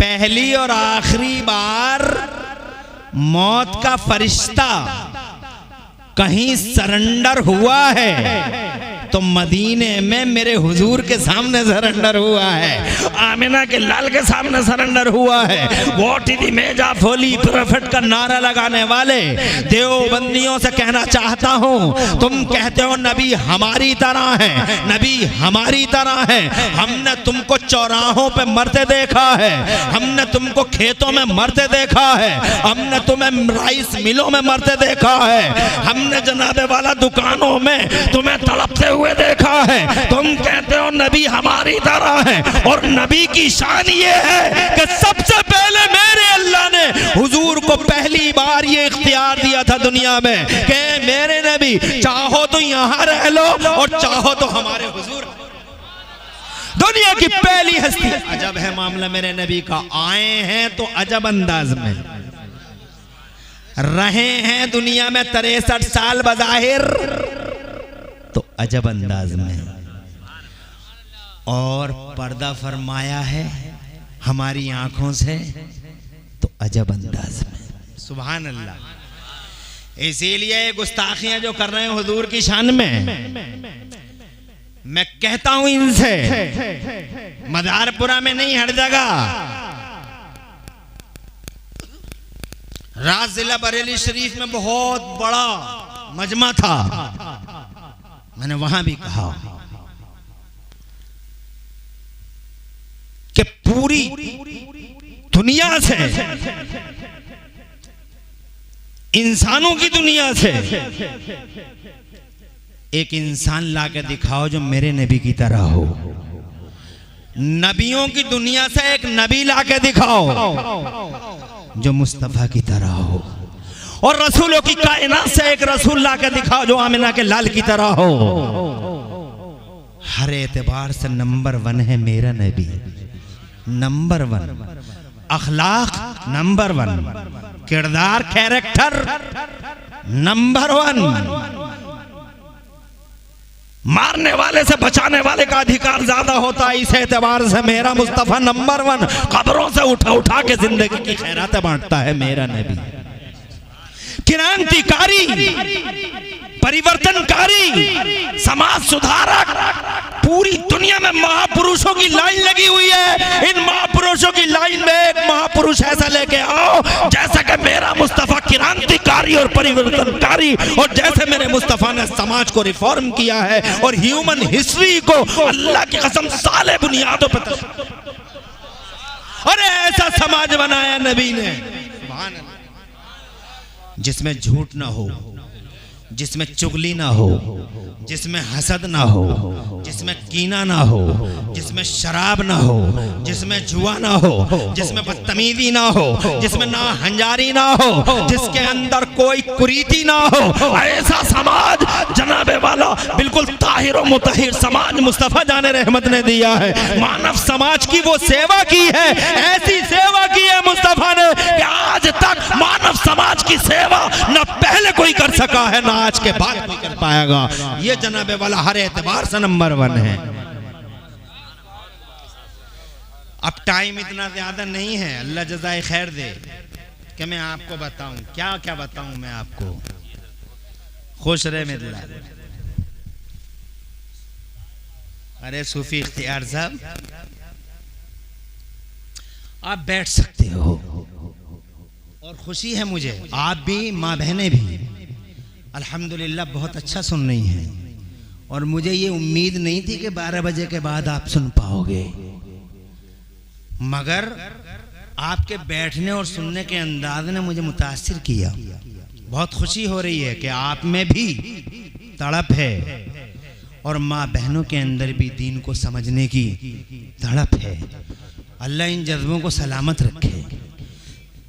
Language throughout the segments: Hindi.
पहली और आखिरी बार मौत का फरिश्ता कहीं सरेंडर हुआ है तो मदीने में मेरे हुजूर के सामने सरेंडर हुआ है, आमिना के लाल के सामने सरेंडर हुआ है। What is the image of holy prophet का नारा लगाने वाले देवबंदियों से कहना चाहता हूँ, तुम कहते हो नबी हमारी तरह है, नबी हमारी तरह है। हमने तुमको चौराहों पे मरते देखा है, हमने तुमको खेतों में मरते देखा है, हमने तुम्हें राइस मिलों में मरते देखा है, हमने जनाबे वाला दुकानों में तुम्हें तड़पते हुए देखा है। तुम कहते हो नबी हमारी तरह है, और नबी की शान ये है कि सबसे पहले मेरे अल्लाह ने हुजूर को पहली बार ये इख्तियार दिया था दुनिया में कि मेरे नबी चाहो तो यहाँ रह लो और चाहो तो हमारे हुजूर। दुनिया की पहली हस्ती। अजब है मामला मेरे नबी का, आए हैं तो अजब अंदाज में, रहे हैं दुनिया में 63 साल बज़ाहिर तो अजब अंदाज में, और पर्दा फरमाया है हमारी आंखों से तो अजब अंदाज में। सुभान अल्लाह। इसीलिए गुस्ताखियां जो कर रहे हैं हुजूर की शान में, मैं कहता हूं इनसे मदारपुरा में नहीं, हर जगह राज जिला बरेली शरीफ में बहुत बड़ा मजमा था, मैंने वहां भी कहा कि पूरी दुनिया से, इंसानों की दुनिया से एक इंसान लाके दिखाओ जो मेरे नबी की तरह हो, नबियों की दुनिया से एक नबी लाके दिखाओ जो मुस्तफा की तरह हो, और रसूलों की कायनात से एक रसूल लाके दिखाओ जो आमिना के लाल की तरह हो। हर एतबार से नंबर 1 है मेरा नबी, नंबर 1 अखलाक, नंबर 1 किरदार, कैरेक्टर, नंबर 1। मारने वाले से बचाने वाले का अधिकार ज्यादा होता है, इस एतबार से मेरा मुस्तफा नंबर 1। कब्रों से उठा उठा के जिंदगी की खैरातें बांटता है मेरा नबी। क्रांतिकारी, परिवर्तनकारी, समाज सुधारक, पूरी दुनिया में महापुरुषों की लाइन लगी हुई है। इन महापुरुषों की लाइन में एक महापुरुष ऐसा लेके आओ जैसा कि मेरा मुस्तफा क्रांतिकारी और परिवर्तनकारी, और जैसे मेरे मुस्तफा ने समाज को रिफॉर्म किया है और ह्यूमन हिस्ट्री को अल्लाह की कसम साले बुनियादों पर, अरे ऐसा समाज बनाया नबी ने जिसमें झूठ ना हो, जिसमें चुगली ना हो, जिसमें हसद ना हो, जिसमें कीना ना हो, जिसमें शराब ना हो, जिसमें जुआ ना हो, जिसमें बदतमीजी ना हो, जिसमें ना हंजारी ना हो, जिसके अंदर कोई कुरीति ना हो, ऐसा समाज जनाबे वाला बिल्कुल ताहिर और मुतहिर समाज मुस्तफा जाने रहमत ने दिया है। मानव समाज की वो सेवा की है, ऐसी सेवा की है मुस्तफा ने कि आज तक मानव समाज की सेवा न पहले कोई कर सका है, ना आज के बाद कोई कर पाएगा। ये जनाबे वाला हर एतबार से नंबर 1 है। अब टाइम इतना ज्यादा नहीं है, अल्लाह जज़ाए खैर दे कि मैं आपको बताऊं, क्या क्या बताऊं मैं आपको। खुश रहे मिल्ला। अरे सूफी इख्तियार साहब, आप बैठ सकते हो, और खुशी है मुझे, आप भी माँ बहनें भी अल्हम्दुलिल्लाह बहुत अच्छा सुन रही हैं, और मुझे ये उम्मीद नहीं थी कि 12 बजे के बाद आप सुन पाओगे, मगर आपके बैठने और सुनने के अंदाज ने मुझे मुतासिर किया। बहुत खुशी हो रही है कि आप में भी तड़प है, और माँ बहनों के अंदर भी दीन को समझने की तड़प है। अल्लाह इन जज्बों को सलामत रखे।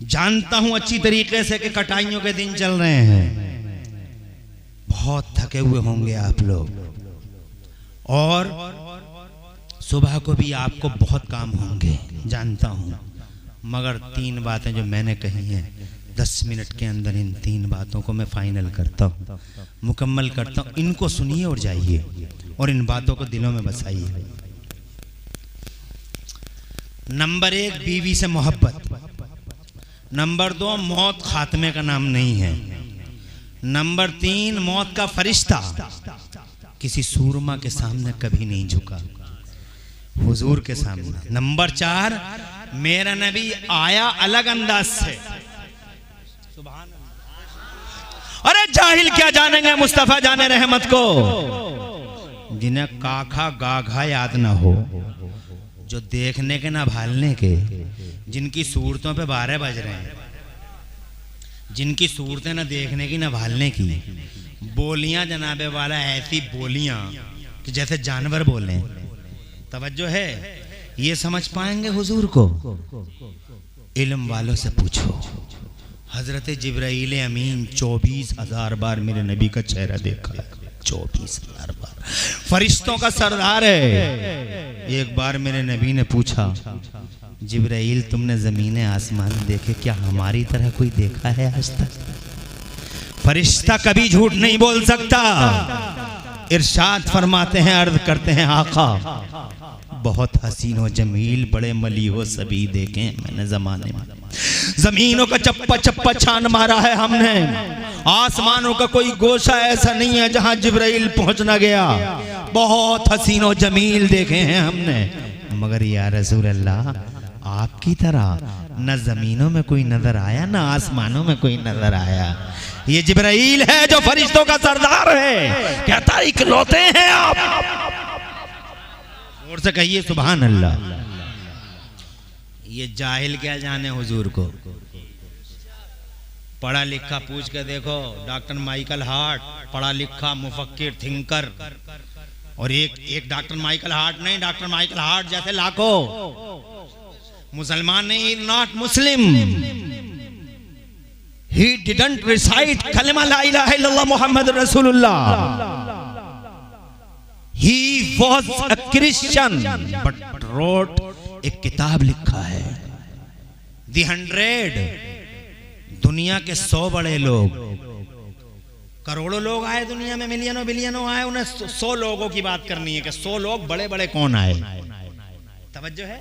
जानता हूं अच्छी तरीके से कि कटाइयों के दिन चल रहे हैं, बहुत थके हुए होंगे आप लोग, और सुबह को भी आपको बहुत काम होंगे, जानता हूं, मगर 3 बातें जो मैंने कही हैं 10 मिनट के अंदर इन 3 बातों को मैं फाइनल करता हूं, मुकम्मल करता हूं। इनको सुनिए और जाइए, और इन बातों को दिलों में बसाइए। नंबर 1 बीवी से मोहब्बत, नंबर 2 मौत खात्मे का नाम नहीं है, नंबर 3 मौत का फरिश्ता किसी सूरमा के सामने कभी नहीं झुका, हुजूर के सामने। नंबर 4 मेरा नबी आया अलग अंदाज से। सुभान अल्लाह। अरे जाहिल क्या जानेंगे मुस्तफा जाने रहमत को, जिन्हें काखा गाघा याद ना हो, जो देखने के ना भालने के, जिनकी सूरतों पे 12 बज रहे हैं, जिनकी सूरतें ना देखने की ना भालने की, बोलियां जनाबे वाला ऐसी बोलियां कि जैसे जानवर बोले। तवज्जो है, ये समझ पाएंगे हुजूर को? इल्म वालों से पूछो। हजरत जिब्राइल अमीन 24,000 बार मेरे नबी का चेहरा देखा है, 24,000 बार। फरिश्तों का सरदार है। एक बार मेरे नबी ने पूछा, जिब्राइल तुमने जमीन आसमान देखे, क्या हमारी तरह कोई देखा है आज तक? फरिश्ता कभी झूठ नहीं बोल सकता। इरशाद फरमाते हैं, अर्ज करते हैं, आका बहुत हसीन हो जमील बड़े मली हो सभी देखे मैंने जमाने में। जमीनों का चप्पा चप्पा छान मारा है हमने, आसमानों का कोई गोशा ऐसा नहीं है जहां जिब्राइल पहुंच ना गया। बहुत हसीन हो जमील देखे हैं हमने, मगर या रसूल अल्लाह आपकी तरह न जमीनों में कोई नजर आया, न आसमानों में कोई नजर आया। ये जिब्राइल है जो फरिश्तों का सरदार है, कहता इकलौते हैं आप। और से कहिए सुभान अल्लाह। ये जाहिल क्या जाने हुजूर को, पढ़ा लिखा पूछ के देखो। डॉक्टर माइकल हार्ट पढ़ा लिखा मुफक्किर थिंकर, और एक डॉक्टर माइकल हार्ट नहीं, डॉक्टर माइकल हार्ट जैसे लाखों। मुसलमान नहीं, not Muslim, he didn't recite kalima la ilaha illallah muhammad rasulullah, he was a Christian but wrote एक किताब लिखा है The 100। दुनिया के 100 बड़े लोग, करोड़ों लोग आए दुनिया में, मिलियनों बिलियनों आए, उन्हें 100 लोगों की बात करनी है कि 100 लोग बड़े बड़े कौन आए। तवज्जो है,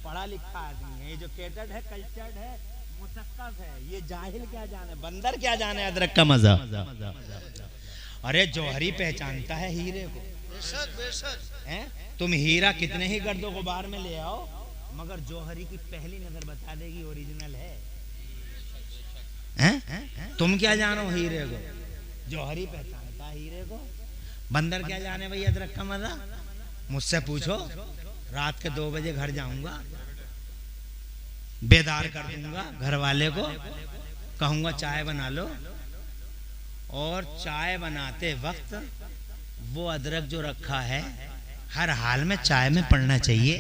पढ़ा लिखा आदमी है, एजुकेटेड है, कल्चर्ड है, मुसक्कफ है। ये जाहिल क्या जाने, बंदर क्या जाने अदरक का मजा। अरे जौहरी पहचानता है हीरे को, हैं? तुम हीरा कितने ही गर्दो गुबार में ले आओ, मगर जौहरी की पहली नजर बता देगी ओरिजिनल है। हैं? तुम क्या जानो हीरे को, जौहरी पहचानता है हीरे को। बंदर क्या जाने भाई अदरक का मजा। मुझसे पूछो, रात के 2 बजे घर जाऊंगा, बेदार कर दूंगा घर वाले को, कहूंगा चाय बना लो, और चाय बनाते वक्त वो अदरक जो रखा है हर हाल में चाय में पड़ना चाहिए।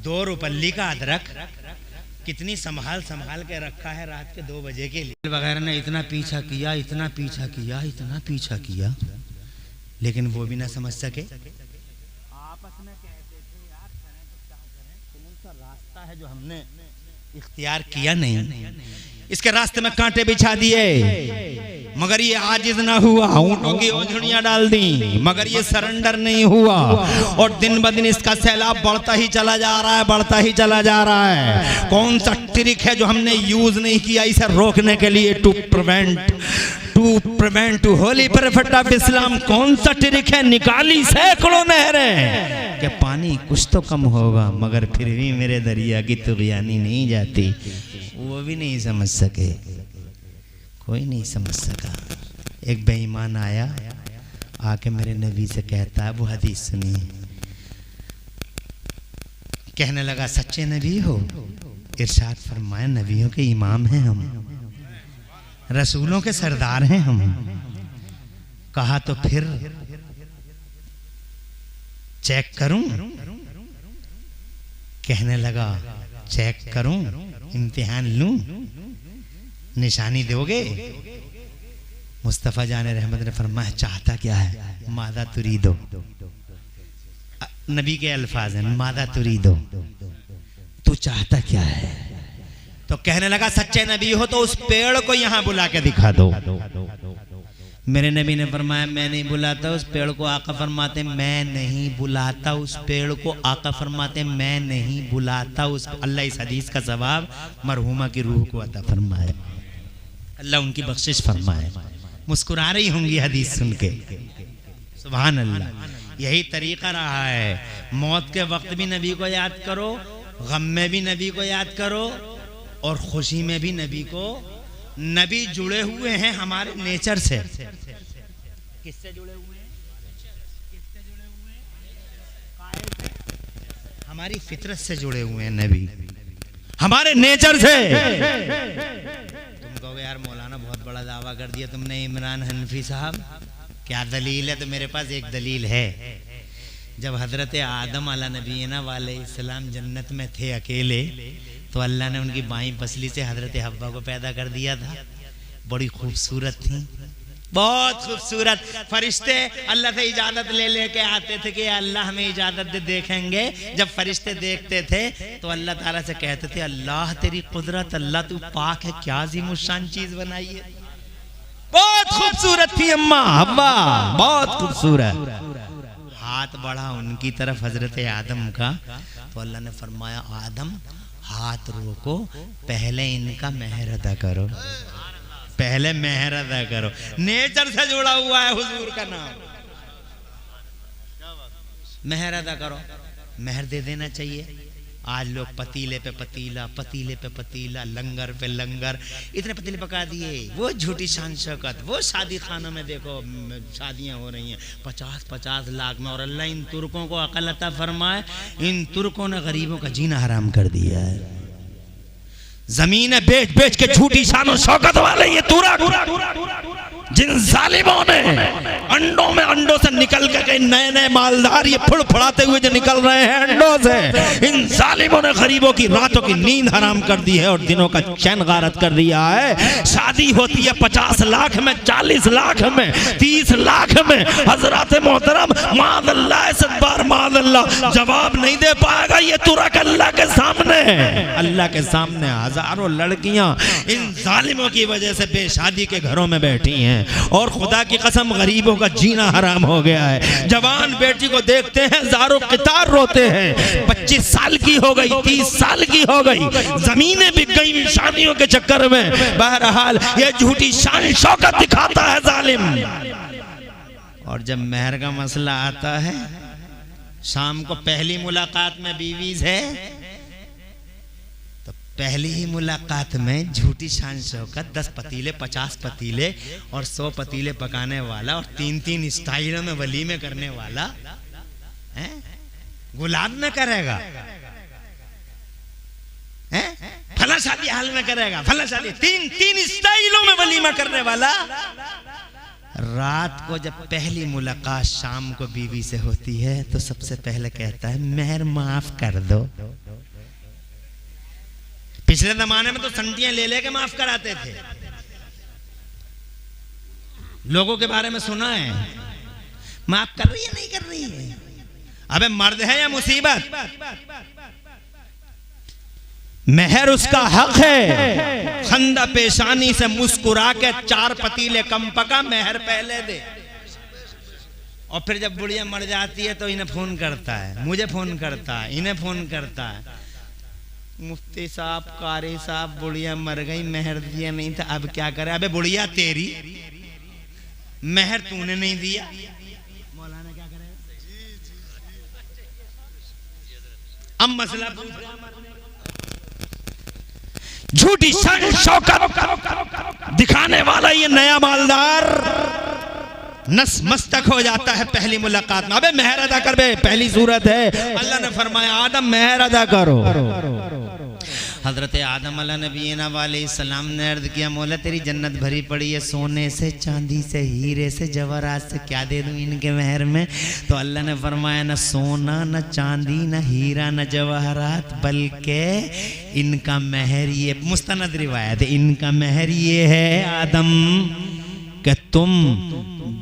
2 रुपल्ली का अदरक कितनी संभाल संभाल के रखा है रात के 2 बजे के लिए। वगैरह ने इतना पीछा किया, इतना पीछा किया, इतना पीछा किया, लेकिन वो भी ना समझ सके। आपस में कहते थे यार करें तो क्या करें, कौन सा रास्ता है जो हमने इख्तियार किया नहीं, इसके रास्ते में कांटे बिछा दिए, मगर ये आजिज ना हुआ। ऊंटों की ओंझड़ियां डाल दी, मगर ये सरेंडर नहीं हुआ। और दिन ब दिन इसका सैलाब बढ़ता ही चला जा रहा है, बढ़ता ही चला जा रहा है। कौन सा ट्रिक है जो हमने यूज नहीं किया इसे रोकने के लिए? To prevent to holy perfect of Islam. कौन सा ट्रिक है? निकाली सैकड़ों नहरें कि पानी कुछ तो कम होगा, मगर फिर भी मेरे दरिया की तुगयानी नहीं जाती। वो भी नहीं समझ सके, कोई नहीं समझ सका। एक बेईमान आया, आके मेरे नबी से कहता है, वो हदीस सुनिए, कहने लगा सच्चे नबी हो? इरशाद फरमाया नबियों के इमाम हैं हम, रसूलों के सरदार हैं हम। कहा तो फिर चेक करूं? कहने लगा चेक करूं, इम्तिहान लूं, निशानी दोगे? मुस्तफ़ा जाने रहमत ने फरमाया चाहता क्या है? मादा तुरीदो। नबी के अल्फाज हैं, मादा तुरीदो, तू चाहता क्या है? तो कहने लगा सच्चे नबी हो तो उस पेड़ को यहां बुला के दिखा दो। मेरे नबी ने फरमाया मैं नहीं बुलाता उस पेड़ को, आका फरमाते मैं नहीं बुलाता उस पेड़ को, आका फरमाते मैं नहीं बुलाता उस। अल्लाह इस हदीस का जवाब मरहुमा की रूह को अता फरमाए, अल्लाह उनकी बख्शिश फरमाए। मुस्कुरा रही होंगी हदीस सुन के, सुभान अल्लाह। यही तरीका रहा है, मौत के वक्त भी नबी को याद करो, गम में भी नबी को याद करो, और खुशी में भी नबी को। नबी जुड़े हुए हैं हमारे नेचर से। किससे जुड़े हुए हैं? किससे जुड़े हुए हैं? हमारी फितरत से जुड़े हुए हैं नबी, हमारे नेचर से। तुम कहोगे यार मौलाना बहुत बड़ा दावा कर दिया तुमने इमरान हनफी साहब, क्या दलील है? तो मेरे पास एक दलील है। जब हजरत आदम अला नबीना वाले इस्लाम जन्नत में थे अकेले, तो अल्लाह ने उनकी बाईं पसली से हजरत हव्वा को पैदा कर दिया था। बड़ी खूबसूरत थी, बहुत खूबसूरत। फरिश्ते अल्लाह से इजाजत ले लेके आते थे कि अल्लाह हमें इजाजत दे, देखेंगे। जब फरिश्ते देखते थे तो अल्लाह ताला से कहते थे अल्लाह तेरी कुदरत, अल्लाह तू पाक है, क्या अजीमुशान चीज बनाई है। बहुत खूबसूरत थी अम्मा हव्वा, बहुत खूबसूरत। हाथ बढ़ा उनकी तरफ हजरत आदम का, तो अल्लाह ने फरमाया आदम हाथ रोको, पहले इनका मेहर अदा करो, पहले मेहर अदा करो। नेचर से जुड़ा हुआ है हुजूर का नाम। मेहर अदा करो, मेहर दे देना चाहिए। आज लोग पतीले पे पतीला, पतीले पे पतीला, लंगर पे लंगर, इतने पतीले पका दिए। वो झूठी शान शौकत, वो शादी खानों में देखो शादियां हो रही हैं 50-50 लाख में। और अल्लाह इन तुर्कों को अकल अता फरमाए, इन तुर्कों ने गरीबों का जीना हराम कर दिया है। जमीन बेच बेच के झूठी शान शौकत वाले ये तुर्क, जिन जालिमों ने अंडों में अंडों से निकल के नए नए मालदार ये फुड़फुड़ाते हुए जो निकल रहे हैं अंडों से, इन जालिमों ने गरीबों की रातों की नींद हराम कर दी है और दिनों का चैन गारत कर दिया है। शादी होती है 50 लाख में, 40 लाख में, 30 लाख में। हजरत मोहतरम मादल्लाह सदबार मादल्लाह जवाब नहीं दे पाएगा ये तुरक अल्लाह के सामने। अल्लाह के सामने हजारों लड़कियां इन जालिमों की वजह से बेशादी के घरों में बैठी हैं और खुदा की कसम गरीबों का जीना हराम हो गया है। जवान बेटी को देखते हैं जारो कितार रोते हैं, 25 साल की हो गई, 30 साल की हो गई, जमीनें बिक गई शादियों के चक्कर में। बहरहाल ये झूठी शान शौकत दिखाता है जालिम। और जब मेहर का मसला आता है, शाम को पहली मुलाकात में बीवी से, पहली ही मुलाकात में झूठी शान शौकत, 10 पतीले 50 पतीले और 100 पतीले पकाने वाला और 3-3 स्टाइलों में वलीमे करने वाला है? गुलाब में करेगा, फला शादी हाल में करेगा, फला शादी 3-3 स्टाइलों में वलीमा करने वाला। रात को जब पहली मुलाकात शाम को बीवी से होती है तो सबसे पहले कहता है मेहर माफ कर दो। पिछले जमाने में तो संटियां ले लेके माफ कराते थे। लोगों के बारे में सुना है, माफ कर रही है नहीं कर रही है, अबे मर्द है या मुसीबत? मेहर उसका हक है। खंदा पेशानी से मुस्कुरा के 4 पतीले कम पका, मेहर पहले दे। और फिर जब बुढ़िया मर जाती है तो इन्हें फोन करता है, मुझे फोन करता है, इन्हें फोन करता है, मुफ्ती साहब, कारी साहब, बुढ़िया मर गई, मेहर दिया नहीं था, अब क्या करे? अबे बुढ़िया तेरी, मेहर तूने नहीं दिया, मौलाना क्या करे? अब मसला झूठी शान शौकत दिखाने वाला ये नया मालदार नस मस्तक हो जाता है पहली मुलाकात में। अबे मेहर अदा कर बे, पहली सूरत है। अल्लाह ने फरमाया आदम मेहर अदा करो। हजरत आदम अला नबीना वाले सलाम ने अर्ज किया मौला तेरी जन्नत भरी पड़ी है सोने से, चांदी से, हीरे से, जवाहरात से, क्या दे दूं इनके मेहर में? तो अल्लाह ने फरमाया न सोना, न चांदी, न हीरा, न जवाहरात, बल्कि इनका मेहर ये, मुस्तनद रिवायत है, इनका मेहर ये है आदम कि तुम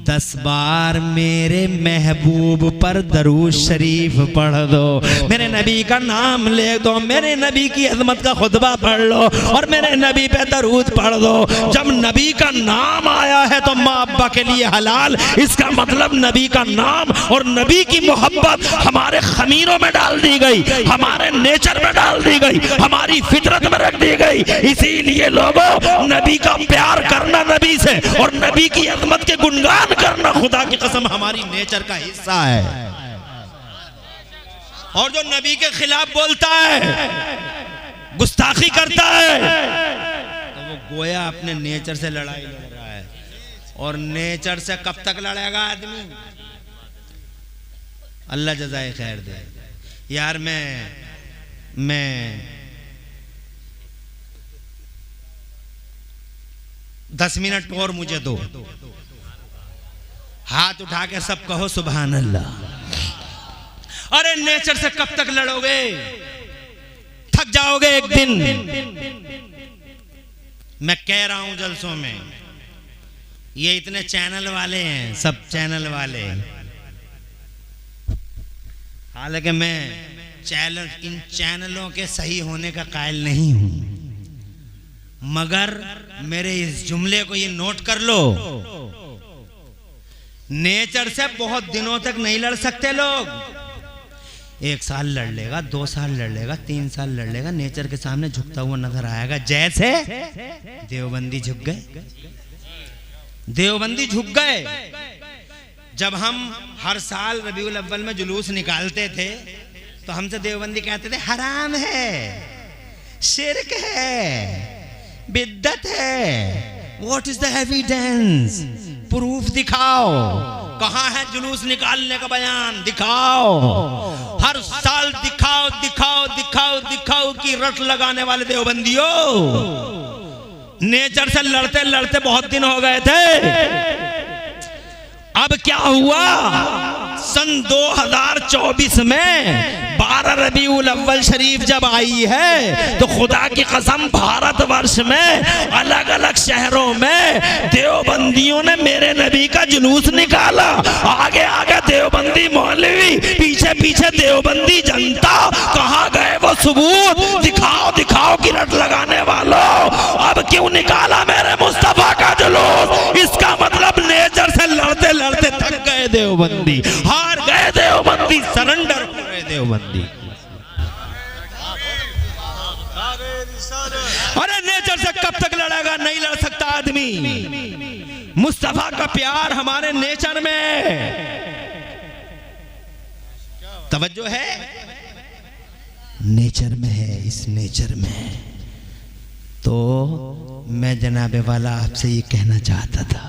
10 बार मेरे महबूब पर दरूद शरीफ पढ़ दो, मेरे नबी का नाम ले दो, मेरे नबी की अजमत का खुतबा पढ़ लो और मेरे नबी पे दरूद पढ़ दो। जब नबी का नाम आया है तो माँ अब्बा के लिए हलाल, इसका मतलब नबी का नाम और नबी की मोहब्बत हमारे खमीरों में डाल दी गई, हमारे नेचर में डाल दी गई, हमारी फितरत में रख दी गई। इसीलिए लोगों, नबी का प्यार करना नबी से और नबी की अजमत के गुणगान करना खुदा की कसम हमारी नेचर का हिस्सा है। और जो नबी के खिलाफ बोलता है, गुस्ताखी करता है, तो वो गोया अपने नेचर से लड़ाई लड़ रहा है। और नेचर से कब तक लड़ेगा आदमी? अल्लाह जज़ाए खैर दे। यार मैं 10 मिनट और मुझे दो, हाथ उठा के सब कहो सुभान अल्लाह। अरे नेचर से कब तक लड़ोगे? थक जाओगे एक दिन। मैं कह रहा हूं जलसों में, ये इतने चैनल वाले हैं, सब चैनल वाले, हालांकि मैं इन चैनलों के सही होने का कायल नहीं हूं, मगर मेरे इस जुमले को ये नोट कर लो, नेचर से बहुत दिनों तक नहीं लड़ सकते लोग। 1 साल लड़ लेगा, 2 साल लड़ लेगा, 3 साल लड़ लेगा, नेचर के सामने झुकता हुआ नजर आएगा। जैसे देवबंदी झुक गए, देवबंदी झुक गए। जब हम हर साल रबीउल अव्वल में जुलूस निकालते थे तो हमसे देवबंदी कहते थे हराम है, शिर्क है, बिद्दत है। What is the evidence? Proof दिखाओ, कहां है जुलूस निकालने का बयान? दिखाओ। हर साल दिखाओ दिखाओ दिखाओ दिखाओ की रट लगाने वाले देवबंदियों, नेचर से लड़ते लड़ते बहुत दिन हो गए थे। अब क्या हुआ? सन 2024 में 12 रबीउल अव्वल शरीफ जब आई है तो खुदा की कसम भारतवर्ष में अलग अलग शहरों में देवबंदियों ने मेरे नबी का जुलूस निकाला। आगे आगे देवबंदी मौलवी, पीछे पीछे देवबंदी जनता। कहां गए वो सबूत? दिखाओ दिखाओ की रट लगाने वालों। अब क्यों निकाला मेरे मुस्तफा का जुलूस? इसका मतलब नेचर से लड़ते लड़ते थक गए देवबंदी, हार गए देवबंदी, सरेंडर हो गए देवबंदी। अरे नेचर से कब तक लड़ेगा? नहीं लड़ सकता आदमी। मुस्तफा का प्यार हमारे नेचर में तवज्जो है, नेचर में है, इस नेचर में। तो मैं जनाबे वाला आपसे ये कहना चाहता था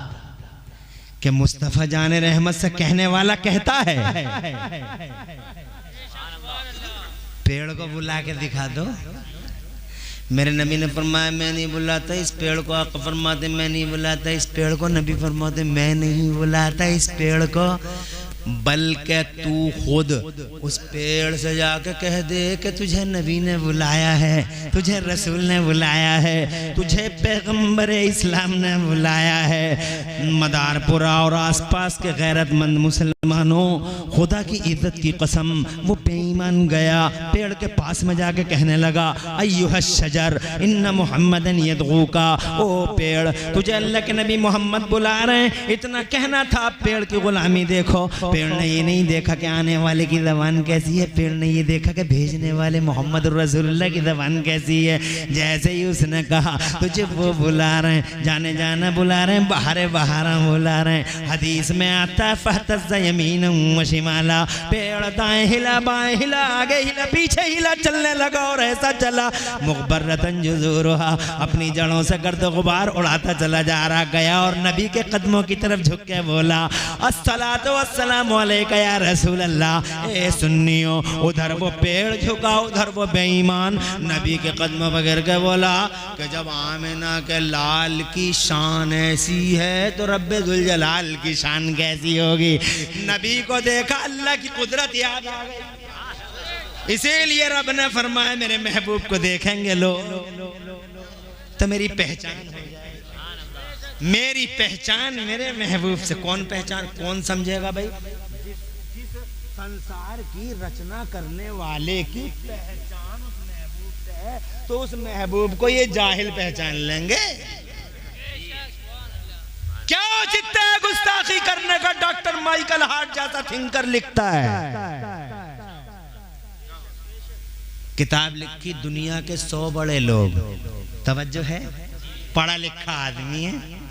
कि मुस्तफा जाने रहमत से कहने वाला कहता है, पेड़ को बुला के दिखा दो। मेरे नबी ने फरमाया मैं नहीं बुलाता इस पेड़ को, आप फरमाते मैं नहीं बुलाता इस पेड़ को, नबी फरमाते मैं नहीं बुलाता इस पेड़ को, बल्कि तू खुद उस पेड़ से जाके कह दे कि तुझे नबी ने बुलाया है, तुझे रसूल ने बुलाया है, तुझे पैगंबर इस्लाम ने बुलाया है। मदारपुरा और आसपास के गैरतमंद मुसलमानों, खुदा की इज्जत की कसम, वो बेईमान गया पेड़ के पास में जाके कहने लगा अय्युहा शजर इन्ना मुहम्मदन यदगूका, ओ पेड़ तुझे अल्लाह के नबी मोहम्मद बुला रहे हैं। इतना कहना था। पेड़ की गुलामी देखो, पेड़ ने ये नहीं देखा कि आने वाले की ज़बान कैसी है, पेड़ ने ये देखा कि भेजने वाले मोहम्मद रसूलुल्लाह की ज़बान कैसी है। जैसे ही उसने कहा तुझे वो बुला रहे हैं, जाने जाना बुला रहे हैं, बहारे बहारा बुला रहे हैं। हदीस में आता है फहतज़ यमीन व शिमाला, पेड़ दाएं हिला बाएं हिला आगे हिला पीछे हिला, चलने लगा और ऐसा चला मुग़बर्रतन जुज़ूरुहा, अपनी जड़ों से गर्द गुबार उड़ाता चला जा रहा। गया और नबी के कदमों की तरफ झुक के बोला अस्सलातु वस्सलाम अलैका या रसूल अल्लाह। ए सुन्नियों, उधर वो पेड़ झुका, उधर वो बेईमान नबी के कदमों पर गिर के बोला कि जब आमिना के लाल की शान ऐसी है तो रब्बे जुल जलाल की शान कैसी होगी। नबी को देखा, अल्लाह की कुदरत याद आ गई। इसीलिए रब ने फरमाया मेरे महबूब को देखेंगे लोग तो मेरी पहचान हो जाएगी, मेरी पहचान मेरे महबूब से। कौन पहचान, कौन समझेगा भाई? जिस संसार की रचना करने वाले की पहचान उस महबूब से है, तो उस महबूब को ये जाहिल पहचान लेंगे? क्या औचित्य है गुस्ताखी करने का? डॉक्टर माइकल हार्ट जैसा थिंकर लिखता है, किताब लिखी दुनिया के 100 बड़े लोग, तवज्जो है, पढ़ा लिखा आदमी है,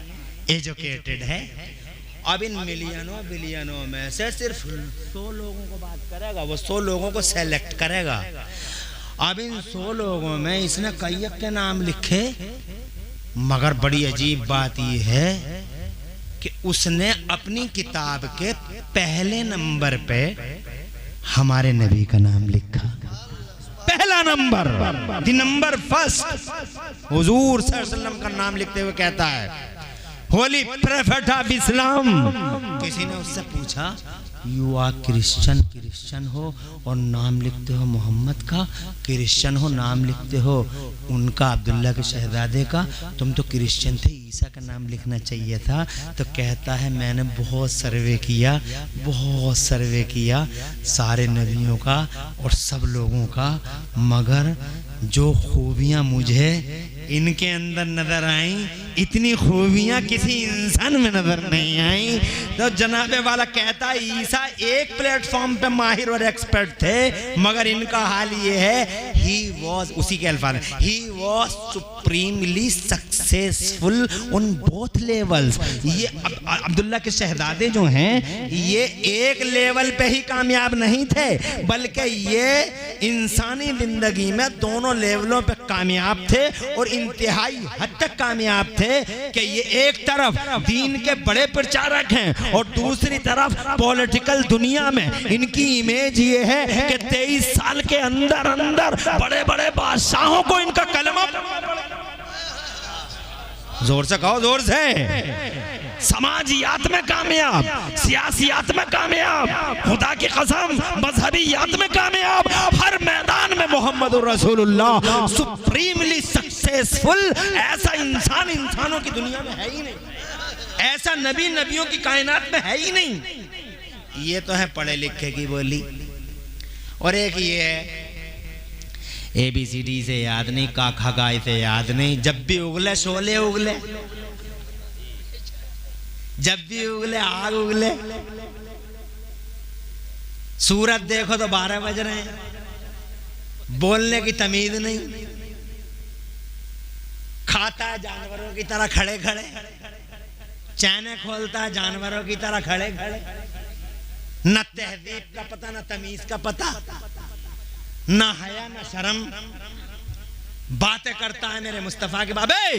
एजुकेटेड है, अब इन मिलियनों बिलियनों में से सिर्फ 100 लोगों को बात करेगा, वो 100 लोगों को सेलेक्ट करेगा। अब इन 100 लोगों में इसने कई के नाम लिखे, मगर बड़ी अजीब बात यह है कि उसने अपनी किताब के पहले नंबर पे हमारे नबी का नाम लिखा। पहला नंबर, द नंबर फर्स्ट, हुजूर सल्लल्लाहु अलैहि वसल्लम का नाम लिखते हुए कहता है, होली प्रोफेट ऑफ इस्लाम। किसी ने उससे पूछा, यू आर क्रिश्चियन, क्रिश्चियन हो और नाम लिखते हो मोहम्मद का, क्रिश्चियन हो नाम लिखते हो उनका, अब्दुल्ला के शहजादे का, तुम तो क्रिश्चियन थे, ईसा का नाम लिखना चाहिए था। तो कहता है मैंने बहुत सर्वे किया, बहुत सर्वे किया सारे नबियों का और सब लोगों का, मगर जो खूबियाँ मुझे इनके अंदर नजर आई, इतनी खूबियाँ किसी इंसान में नजर नहीं आई। तो जनाबे वाला कहता है ईसा एक प्लेटफॉर्म पे माहिर और एक्सपर्ट थे, मगर इनका हाल ये है, ही वॉज, उसी के अल्फाज, he was supremely successful on both levels. ये अब्दुल्ला के शहजादे जो हैं, ये एक लेवल पे ही कामयाब नहीं थे, बल्कि ये इंसानी जिंदगी में दोनों लेवलों पे कामयाब थे और इंतहाई हद तक कामयाब थे कि ये एक तरफ दीन के बड़े प्रचारक हैं और दूसरी तरफ पॉलिटिकल दुनिया में इनकी इमेज ये है कि 23 साल के अंदर अंदर बड़े बड़े बादशाहों को इनका कलमा, जोर से कहो, जोर से, समाजियात में कामयाब, सियासियात में कामयाब, खुदा की कसम मजहबियात में कामयाब, हर मैदान में मोहम्मद रसूलुल्लाह सुप्रीमली सक्सेसफुल। ऐसा इंसान इंसानों की दुनिया में है ही नहीं, ऐसा नबी नबियों की कायनात में है ही नहीं। ये तो है पढ़े लिखे की बोली, और एक ये है ABCD से याद नहीं, काखा गाय से याद नहीं, जब भी उगले शोले उगले, जब भी उगले आग उगले, सूरज देखो तो 12 बज रहे हैं, बोलने की तमीज नहीं, खाता है जानवरों की तरह खड़े खड़े, चैने खोलता है जानवरों की तरह खड़े खड़े, न तहजीब का पता, न तमीज का पता, ना हया ना शर्म, बातें करता है मेरे मुस्तफा के बाबे।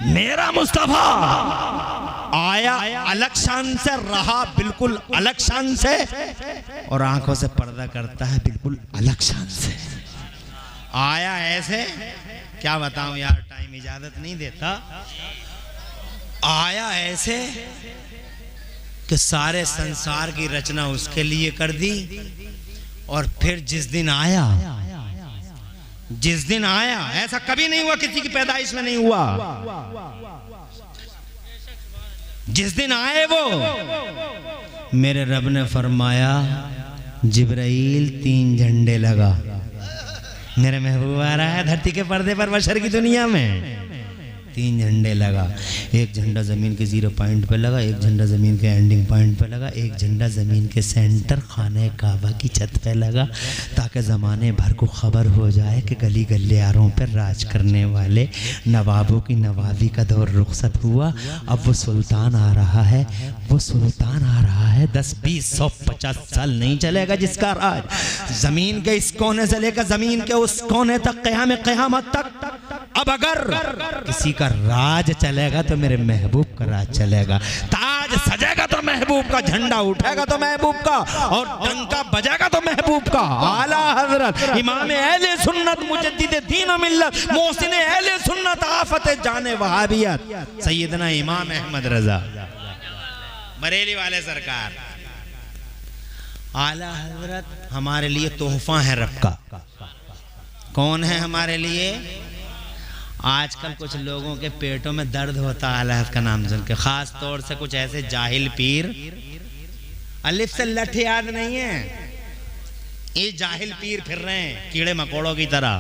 मेरा मुस्तफा आया अलग शान से, रहा बिल्कुल अलग शान से, और आंखों से पर्दा करता है बिल्कुल अलग शान से। आया ऐसे, क्या बताऊं यार, टाइम इजाजत नहीं देता। आया ऐसे कि सारे संसार की रचना उसके लिए कर दी, और फिर जिस दिन आया, जिस दिन आया, ऐसा कभी नहीं हुआ, किसी की पैदाइश में नहीं हुआ, जिस दिन आए वो, मेरे रब ने फरमाया जिब्राइल 3 झंडे लगा, मेरे महबूब आ रहा है धरती के पर्दे पर बशर की दुनिया में, 3 झंडे लगा। एक झंडा जमीन के 0 पॉइंट पे लगा, एक झंडा जमीन के एंडिंग पॉइंट पे लगा, एक झंडा जमीन के सेंटर खाने काबा की छत पे लगा, ताकि ज़माने भर को खबर हो जाए कि गली गलियारों पर राज करने वाले नवाबों की नवाबी का दौर रुखसत हुआ। अब वो सुल्तान आ रहा है, वो सुल्तान आ रहा है, 10, 20, 100, 50 साल नहीं चलेगा जिसका राज जमीन के इस कोने से लेकर जमीन के उस कोने तक, क़यामत तक। अब अगर किसी का राज चलेगा तो मेरे महबूब का राज चलेगा, ताज सजेगा तो महबूब का, झंडा उठेगा तो महबूब का, और डंका बजेगा तो महबूब का। आला हजरत इमाम अहले सुन्नत मुजद्दिद दीन व मिल्लत मोहसिन अहले सुन्नत आफत जाने वहाबियत सैयदना इमाम अहमद रजा बरेली वाले सरकार, आला हजरत हमारे लिए तोहफा है रब का। कौन है हमारे लिए? आजकल कुछ लोगों के पेटों में दर्द होता है आला हज़रत का नाम सुन के, खास तौर से कुछ ऐसे जाहिल पीर, अलिफ से लठ याद नहीं है, ये जाहिल पीर फिर रहे हैं कीड़े मकोड़ों की तरह,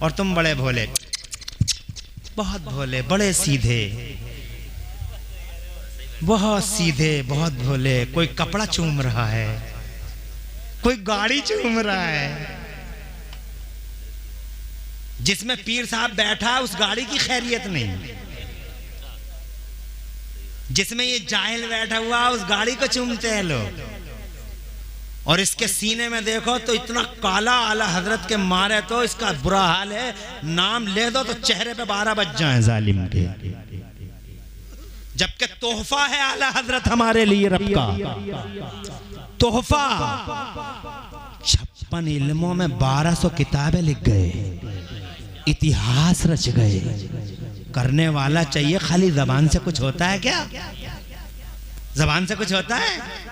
और तुम बड़े भोले, बहुत भोले, बड़े सीधे, बहुत सीधे, बहुत भोले। कोई कपड़ा चूम रहा है, कोई गाड़ी चूम रहा है, जिसमें पीर साहब बैठा है उस गाड़ी की खैरियत नहीं, जिसमें ये जाहिल बैठा हुआ उस गाड़ी को चूमते हैं लोग। और इसके सीने में देखो तो इतना काला, आला हजरत के मारे तो इसका बुरा हाल है, नाम ले दो तो चेहरे पे 12 बज जाए जालिम के। जबकि तोहफा है आला हजरत हमारे लिए रब का तोहफा। 56 इल्मों में 1200 किताबें लिख गए, इतिहास रच गए। करने वाला चाहिए, खाली जबान से कुछ होता है क्या? जबान से कुछ होता है?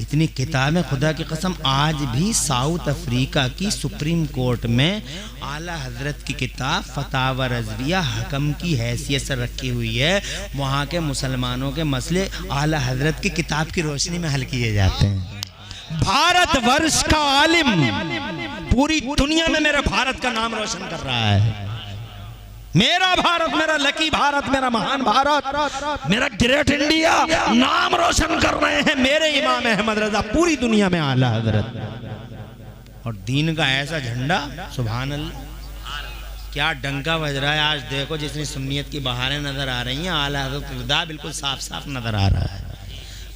इतनी किताबें, खुदा की कसम आज भी साउथ अफ्रीका की सुप्रीम कोर्ट में आला हजरत की किताब फतावा रज़विया हकम की हैसियत से रखी हुई है। वहाँ के मुसलमानों के मसले आला हजरत की किताब की रोशनी में हल किए जाते हैं। भारत वर्ष का आलिम पूरी दुनिया में मेरे भारत का नाम रोशन कर रहा है। मेरा भारत, मेरा लकी भारत, मेरा महान भारत, मेरा ग्रेट इंडिया नाम रोशन कर रहे हैं मेरे इमाम अहमद रजा पूरी दुनिया में आला हजरत। और दीन का ऐसा झंडा, सुभान अल्लाह, क्या डंका बज रहा है। आज देखो जितनी सुन्नियत की बहारें नजर आ रही हैं, आला हजरत का किरदार बिल्कुल साफ साफ नजर आ रहा है।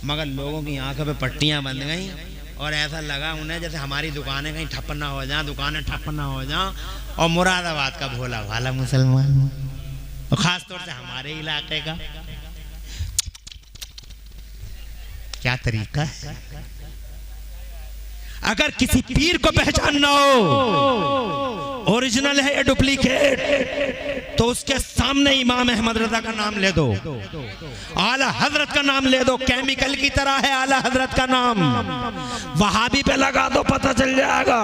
मगर लोगों की आंखों पे पट्टियां बंध गई और ऐसा लगा उन्हें जैसे हमारी दुकानें कहीं ठप्प ना हो जाएं, दुकानें ठप्प ना हो जाएं। और मुरादाबाद का भोला भाला मुसलमान, और खास तौर से हमारे इलाके का, क्या तरीका है। अगर किसी पीर को पहचानना हो ओरिजिनल है या डुप्लीकेट, तो उसके सामने इमाम अहमद रजा का नाम ले दो, आला हजरत का नाम ले दो। केमिकल की तरह है आला हजरत का नाम, वहाबी पे लगा दो पता चल जाएगा।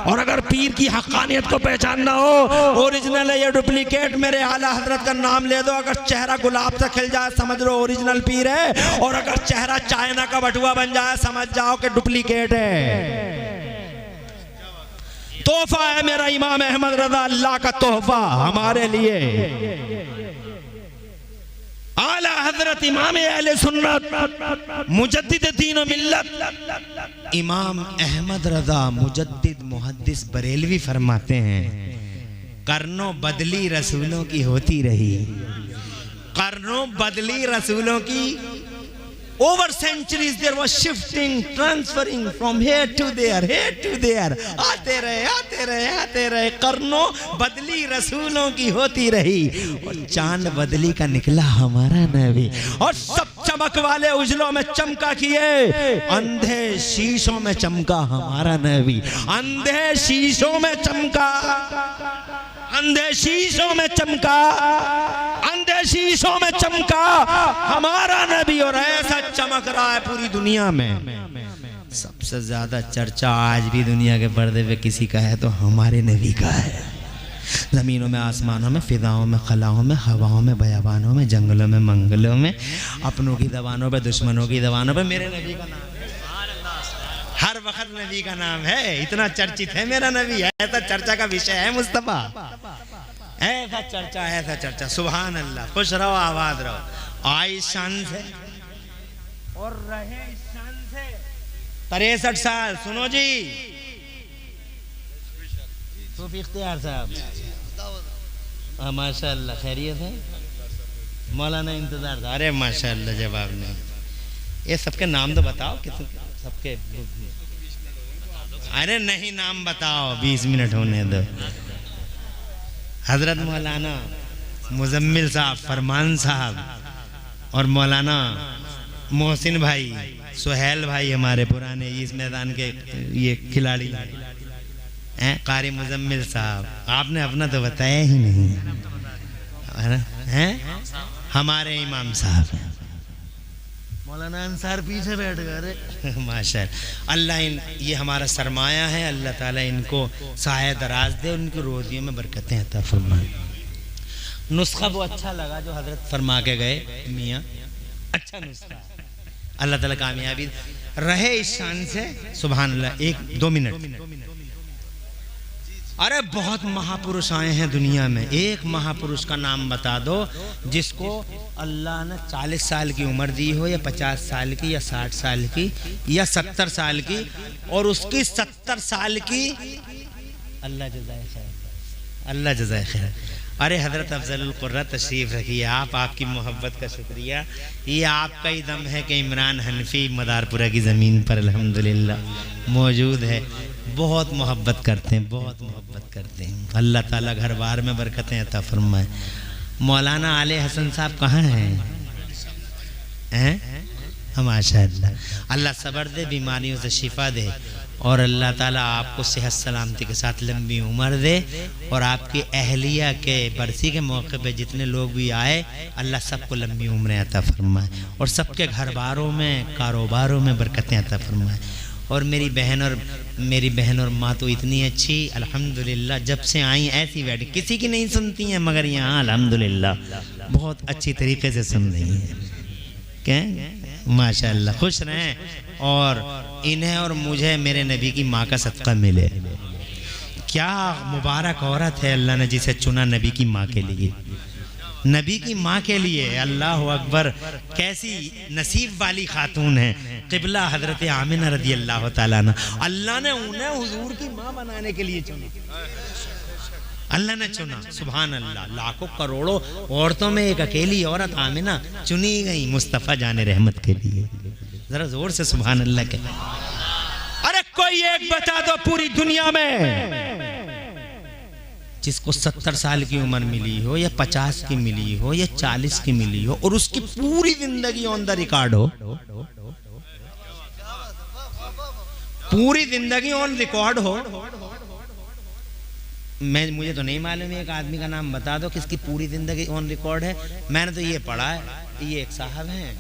और अगर पीर की हक्कानियत को पहचानना हो, ओरिजिनल है या डुप्लीकेट, मेरे आला हजरत का नाम ले दो। अगर चेहरा गुलाब से खिल जाए समझ लो ओरिजिनल पीर है, और अगर चेहरा चाइना का बटुआ बन जाए समझ जाओ कि डुप्लीकेट है। तोहफा है मेरा इमाम अहमद रजा, अल्लाह का तोहफा हमारे लिए। आला हजरत इमाम अहले सुन्नत मुजद्दिद दीन व मिल्लत इमाम अहमद रजा मुजद्दिद मुहद्दिस बरेलवी फरमाते हैं, कर्नों बदली रसूलों की होती रही, कर्नों बदली रसूलों की। Over centuries there was shifting, transferring from here to there, here to there, आते रहे आते रहे आते रहे, कर्नों बदली रसूलों की होती रही। और चांद बदली का निकला हमारा नबी, और सब चमक वाले उजलों में चमका किए, अंधे शीशों में चमका हमारा नबी, अंधे शीशों में चमका, अंधे शीशों में चमका, अंधे शीशों में चमका हमारा नबी। और ऐसा चमक रहा है पूरी दुनिया में। सबसे ज्यादा चर्चा आज भी दुनिया के पर्दे पे किसी का है तो हमारे नबी का है। जमीनों में, आसमानों में, फिजाओं में, खलाओं में, हवाओं में, बयाबानों में, जंगलों में, मंगलों में, अपनों की दबानों पे, दुश्मनों की दबानों पे मेरे नबी का नाम है। हर वक्त नबी का नाम है, इतना चर्चित है मेरा नबी। ऐसा चर्चा का विषय है मुस्तफा, ऐसा चर्चा, ऐसा चर्चा। सुभान अल्लाह, खुश रहो, आबाद रहो, आई शान से और रहे शान से। 63 साल, सुनो जी सूफी इख्तियार साहब, माशाअल्लाह, खैरियत है? मौलाना इंतजार था। अरे माशाअल्लाह, जवाब नहीं। ये सबके नाम तो बताओ, कितने सबके? अरे नहीं, नाम बताओ, 20 मिनट होने दो। हजरत मौलाना मुजम्मिल साहब, फरमान साहब, और मौलाना मोहसिन भाई, सुहेल भाई, हमारे पुराने इस मैदान के ये खिलाड़ी हैं, कारी मुजम्मिल साहब। आपने अपना तो बताया ही नहीं हैं। हमारे इमाम साहब हैं, मौलाना अंसार पीछे बैठ गए। माशाअल्लाह, अल्लाह ये हमारा सरमाया है, अल्लाह ताला इनको साया दराज दे, उनकी रोजियों में बरकतें अता फरमाए। नुस्खा वो अच्छा लगा जो हजरत फरमा के गए मियाँ, अच्छा नुस्खा। अल्लाह ताला कामयाबी रहे इस शान से। सुभान अल्लाह। 1-2 मिनट। अरे बहुत महापुरुष आए हैं दुनिया में, एक महापुरुष का नाम बता दो जिसको अल्लाह ने 40 साल की उम्र दी हो, या 50 साल की, या 60 साल की, या 70 साल की, और उसकी 70 साल की अल्लाह जज़ाए खैर, अल्लाह जज़ाए खैर। अरे हज़रत अफज़लुल कुर्रा तशरीफ़ रखिए आप, आपकी मोहब्बत का शुक्रिया। ये आपका ही दम है कि इमरान हनफी मदारपुरा की ज़मीन पर अल्हम्दुलिल्लाह मौजूद है। बहुत मोहब्बत करते हैं, बहुत मोहब्बत करते हैं। अल्लाह ताला घर बार में बरकतें अता फरमाए। मौलाना आले हसन साहब कहाँ हैं? माशाअल्लाह। अल्लाह सब्र दे, बीमारियों से शिफा दे, और अल्लाह ताला आपको सेहत सलामती के साथ लंबी उम्र दे। और आपकी अहलिया के बरसी के मौके पे जितने लोग भी आए, अल्लाह सबको लंबी उम्रें अता फरमाए, और सबके घर बारों में, कारोबारों में बरकतें अता फरमाए। और मेरी बहन और माँ तो इतनी अच्छी अल्हम्दुलिल्लाह, जब से आई ऐसी बैठ, किसी की नहीं सुनती हैं, मगर यहाँ अल्हम्दुलिल्लाह बहुत अच्छी तरीके से सुन रही हैं। क्या माशाअल्लाह, खुश रहें। और इन्हें और मुझे मेरे नबी की माँ का सदका मिले। क्या मुबारक औरत है अल्लाह ने जिसे चुना नबी की माँ के लिए, नबी की माँ के लिए। अल्लाह अकबर, कैसी नसीब वाली खातून है। क़िबला हज़रत आमिना रज़ी अल्लाह ताला अन्हा, अल्लाह ने उन्हें हुजूर की माँ बनाने के लिए चुना, अल्लाह ने चुना। सुभान अल्लाह। लाखों करोड़ों औरतों में एक अकेली औरत आमिना चुनी गई मुस्तफ़ा जाने रहमत के लिए। जरा जोर से सुभान अल्लाह के। अरे कोई एक बता दो पूरी दुनिया में जिसको 70 साल की उम्र मिली हो, या 50 की मिली हो, या 40 की मिली हो, और उसकी पूरी जिंदगी ऑन द रिकॉर्ड हो, पूरी जिंदगी ऑन रिकॉर्ड हो। मुझे तो नहीं मालूम, एक आदमी का नाम बता दो किसकी पूरी जिंदगी ऑन रिकॉर्ड है। मैंने तो ये पढ़ा है, ये एक साहब हैं,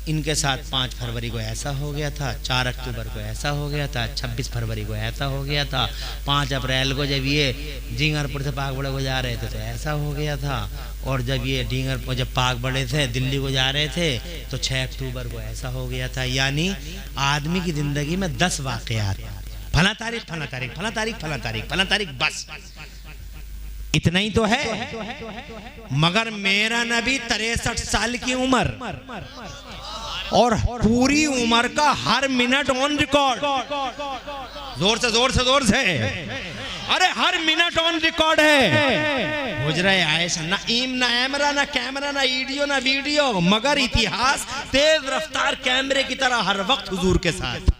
इनके साथ 5 फरवरी को ऐसा हो गया था, 4 अक्टूबर को ऐसा हो गया था, 26 फरवरी को ऐसा हो गया था, 5 अप्रैल को जब ये डींगरपुर से पाकबड़े को जा रहे थे तो ऐसा हो गया था, और जब ये जब पाकबड़े से दिल्ली को जा रहे थे तो 6 अक्टूबर को ऐसा हो गया था। यानी आदमी की ज़िंदगी में 10 वाक़यात, फला तारीख फला तारीख फला तारीख फला तारीख फला तारीख, बस इतना ही तो है। मगर मेरा नबी 63 साल की उम्र और पूरी उम्र का हर मिनट ऑन रिकॉर्ड। जोर से जोर से जोर से, अरे हर मिनट ऑन रिकॉर्ड है। हुजरा आयशा, ना ईम ना एमरा ना कैमरा ना ईडियो ना वीडियो, मगर इतिहास तेज रफ्तार कैमरे की तरह हर वक्त हुजूर के साथ।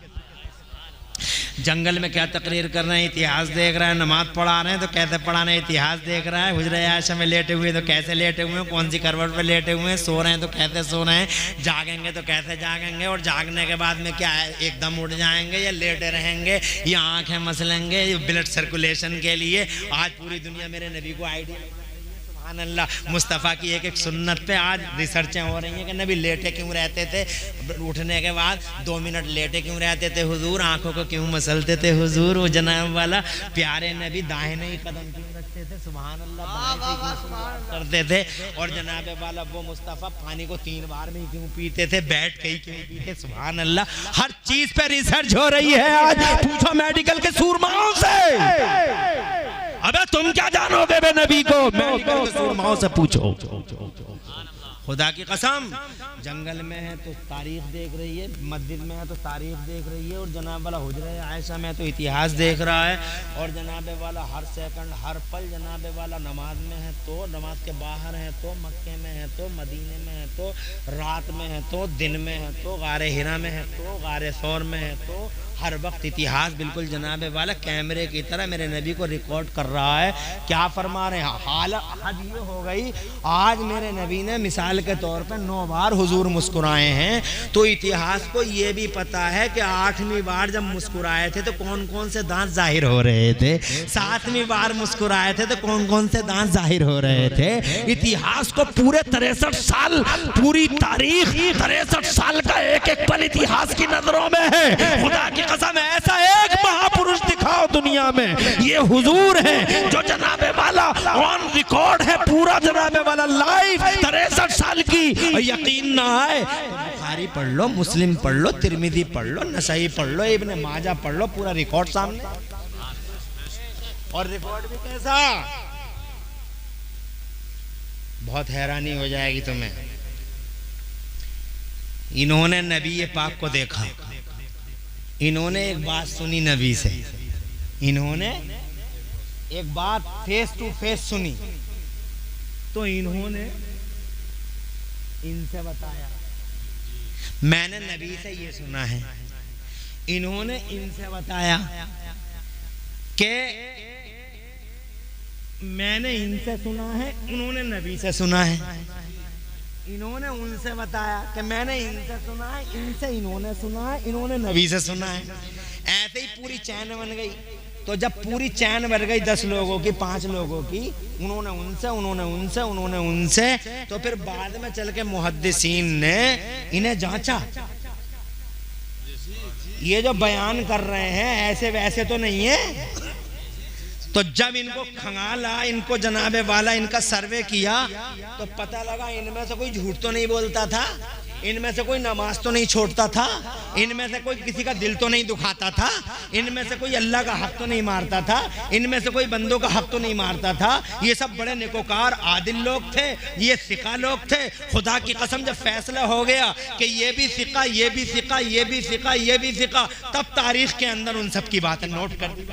जंगल में क्या तकरीर कर रहे हैं, इतिहास देख रहा है। नमाज पढ़ा रहे हैं तो कैसे पढ़ाना है, इतिहास देख रहा है। हुजरा आयशा में लेटे हुए तो कैसे लेटे हुए हैं, कौन सी करवट पे लेटे हुए हैं, सो रहे हैं तो कैसे सो रहे हैं, जागेंगे तो कैसे जागेंगे, और जागने के बाद में क्या है, एकदम उठ जाएंगे या लेटे रहेंगे या आंखें मसलेंगे ब्लड सर्कुलेशन के लिए। आज पूरी दुनिया मेरे नबी को आइडिया, सुभान अल्लाह, मुस्तफ़ा की एक एक सुन्नत पे आज रिसर्चें हो रही हैं कि नबी लेटे क्यों रहते थे, उठने के बाद 2 मिनट लेटे क्यों रहते थे हुजूर, आंखों को क्यों मसलते थे हुजूर, वो जनाब वाला प्यारे नबी दाहिने ही कदम क्यों रखते थे, सुभान अल्लाह, करते थे, और जनाब वाला वो मुस्तफ़ा पानी को 3 बार में ही क्यों पीते थे, बैठ के ही क्यों पीते, सुभान अल्लाह। हर चीज पे रिसर्च हो रही है आज, पूछो मेडिकल के सूरमाओं से। अबे तुम क्या जानोगे बे नबी को, मेडिकल के सूरमाओं से पूछो। खुदा की कसम, जंगल में है तो तारीख देख रही है, मस्जिद में है तो तारीख देख रही है, और जनाब वाला हुजरा आयशा में तो इतिहास देख रहा है, और जनाब वाला हर सेकंड हर पल जनाब वाला नमाज में है तो, नमाज के बाहर है तो, मक्के में है तो, मदीने में है तो, रात में है तो, दिन में है तो, गारे हिरा में है तो, गारे सौर में है तो, हर वक्त इतिहास बिल्कुल जनाब वाला कैमरे की तरह मेरे नबी को रिकॉर्ड कर रहा है। क्या फरमा रहे हैं, हालत हद ये हो गई, आज मेरे नबी ने मिसाल के तौर पर 9 बार हुजूर मुस्कुराए हैं, तो इतिहास को ये भी पता है कि 8वीं बार जब मुस्कुराए थे तो कौन कौन से दांत जाहिर हो रहे थे, 7वीं बार मुस्कुराए थे तो कौन कौन से दांत जाहिर हो रहे थे। इतिहास को पूरे 63 साल, पूरी तारीख 63 साल का एक एक पल इतिहास की नजरों में है। खुदा की कसम, ऐसा एक महापुरुष दिखाओ दुनिया में, ये हुजूर हैं जो जनाबे वाला वाला ऑन रिकॉर्ड है पूरा जनाबे वाला लाइव 63 साल की। यकीन ना आए तो बुखारी पढ़ लो, मुस्लिम पढ़ लो, तिरमिजी पढ़ लो, नसाई पढ़ लो, इब्ने माजा पढ़ लो, पूरा रिकॉर्ड सामने। और रिकॉर्ड भी कैसा, बहुत हैरानी हो जाएगी तुम्हें। इन्होंने नबी पाक को देखा, इन्होंने एक बात सुनी नबी से, इन्होंने एक बात फेस टू फेस सुनी, तो इन्होंने इनसे बताया मैंने नबी से ये सुना है, इन्होंने इनसे बताया कि मैंने इनसे सुना है, उन्होंने नबी से सुना है, इन्होंने उनसे बताया कि मैंने इनसे सुना है, इनसे इन्होंने सुना है, इन्होंने नबी से सुना है। ऐसे ही पूरी चैन बन गई। तो जब पूरी चैन बन गई 10 लोगों की, 5 लोगों की, उन्होंने उनसे, उन्होंने उनसे, उन्होंने उनसे, तो फिर बाद में चल के मुहद्दिसीन ने इन्हें जांचा, ये जो बयान कर रहे हैं ऐसे वैसे तो नहीं है। तो जब इनको खंगाला, इनको जनाबे वाला इनका सर्वे किया, तो पता लगा इनमें से कोई झूठ तो नहीं बोलता था, इनमें से कोई नमाज तो नहीं छोड़ता था, इनमें से कोई किसी का दिल तो नहीं दुखाता था, इनमें से कोई अल्लाह का हक तो नहीं मारता था, इनमें से कोई बंदों का हक तो नहीं मारता था। ये सब बड़े नेकोकार आदिल लोग थे, ये सिका लोग थे। खुदा की कसम जब फैसला हो गया कि ये भी सिका, ये भी सिका, ये भी सिका, ये भी सिका, तब तारीख के अंदर उन सब की बातें नोट कर दी।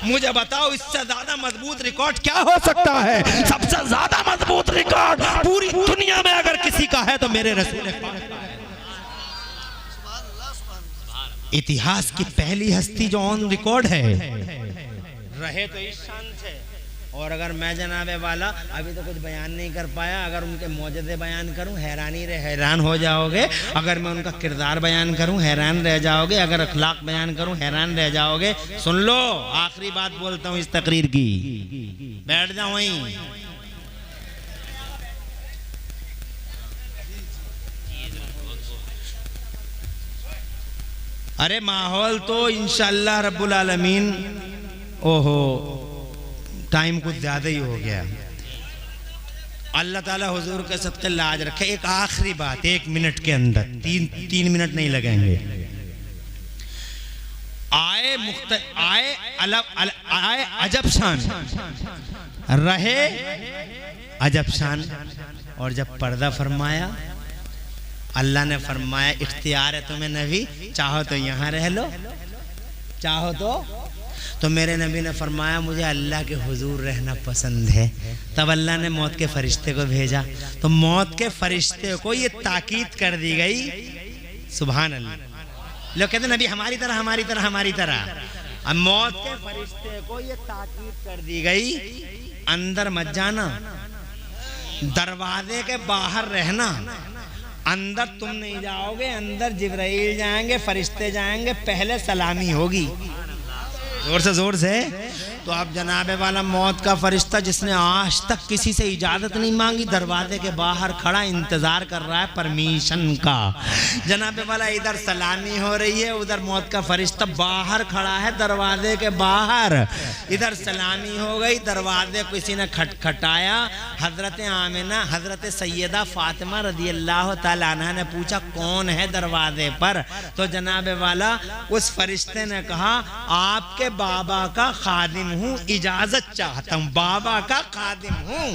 मुझे बताओ इससे ज्यादा मजबूत रिकॉर्ड क्या हो सकता है? सबसे ज्यादा मजबूत रिकॉर्ड पूरी दुनिया में अगर किसी का है तो मेरे रसूल पाक का है। इतिहास की पहली हस्ती जो ऑन रिकॉर्ड है, रहे तो इस शान से। और अगर मैं जनाबे वाला अभी तो कुछ बयान नहीं कर पाया, अगर उनके मौजज़े बयान करूं हैरान हो जाओगे, अगर मैं उनका किरदार बयान करूं हैरान रह जाओगे, अगर अखलाक बयान करूं हैरान रह जाओगे। सुन लो, आखिरी बात बोलता हूं इस तकरीर की, बैठ जाओ वहीं। अरे माहौल तो इंशाअल्लाह रब्बुल आलमीन, ओहो टाइम कुछ ज्यादा ही हो गया। अल्लाह ताला हुजूर के सबके लाज रखे। एक आखिरी बात 1 मिनट के अंदर, 3 मिनट नहीं लगेंगे। आए अजब शान, रहे अजब शान। और जब पर्दा फरमाया, अल्लाह ने फरमाया इख्तियार है तुम्हें नबी, चाहो तो यहाँ रह लो, चाहो तो मेरे नबी ने फरमाया मुझे अल्लाह के हुजूर रहना पसंद है। तब अल्लाह ने मौत के फरिश्ते को भेजा, तो मौत के फरिश्ते को ये ताकीद कर दी गई। सुभान अल्लाह। लोग कहते नबी हमारी तरह, हमारी तरह, हमारी तरह। अब मौत के फरिश्ते को ये ताकीद कर दी गई, अंदर मत जाना, दरवाजे के बाहर रहना, अंदर तुम नहीं जाओगे, अंदर जिब्राइल जाएंगे, फरिश्ते जाएंगे, पहले सलामी होगी। जोर से। तो अब जनाबे वाला मौत का फरिश्ता जिसने आज तक किसी से इजाजत नहीं मांगी, दरवाजे के बाहर खड़ा इंतजार कर रहा है परमिशन का। जनाबे वाला इधर सलामी हो रही है, उधर मौत का फरिश्ता बाहर खड़ा है दरवाजे के बाहर। इधर सलामी हो गई, दरवाजे किसी ने खटखटाया। हजरत आमिना, हजरत सैयदा फातिमा रदियल्लाहु ताला अन्हा ने पूछा कौन है दरवाजे पर? तो जनाबे वाला उस फरिश्ते ने कहा आपके बाबा का खादिम हूँ, इजाजत चाहता हूँ, बाबा का खादिम हूँ।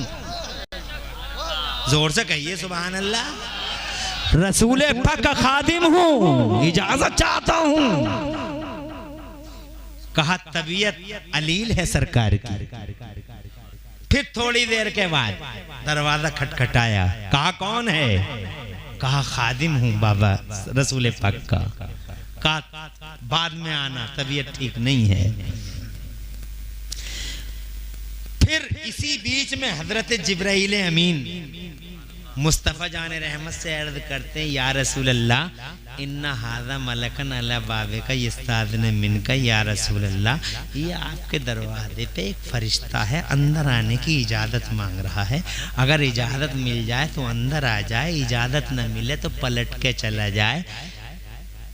जोर से कहिए सुभान अल्लाह। रसूल पाक का खादिम हूँ, इजाजत चाहता हूँ। कहा तबीयत अलील है सरकार की। फिर थोड़ी देर के बाद दरवाजा खटखटाया, कहा कौन है? कहा खादिम हूँ बाबा रसूल पाक का। कहा बाद में आना, तबीयत ठीक नहीं है। फिर इसी बीच में हजरत जिब्राइल अमीन मुस्तफ़ा जाने रहमत से अर्ज करते हैं या रसूल अल्लाह इन्ना हाज़ा मलकन अला बाबे का यस्ताज़िन मिनका, या रसूल अल्लाह ये आपके दरवाजे पे एक फरिश्ता है, अंदर आने की इजाज़त मांग रहा है। अगर इजाज़त मिल जाए तो अंदर आ जाए, इजाज़त न मिले तो पलट के चला जाए।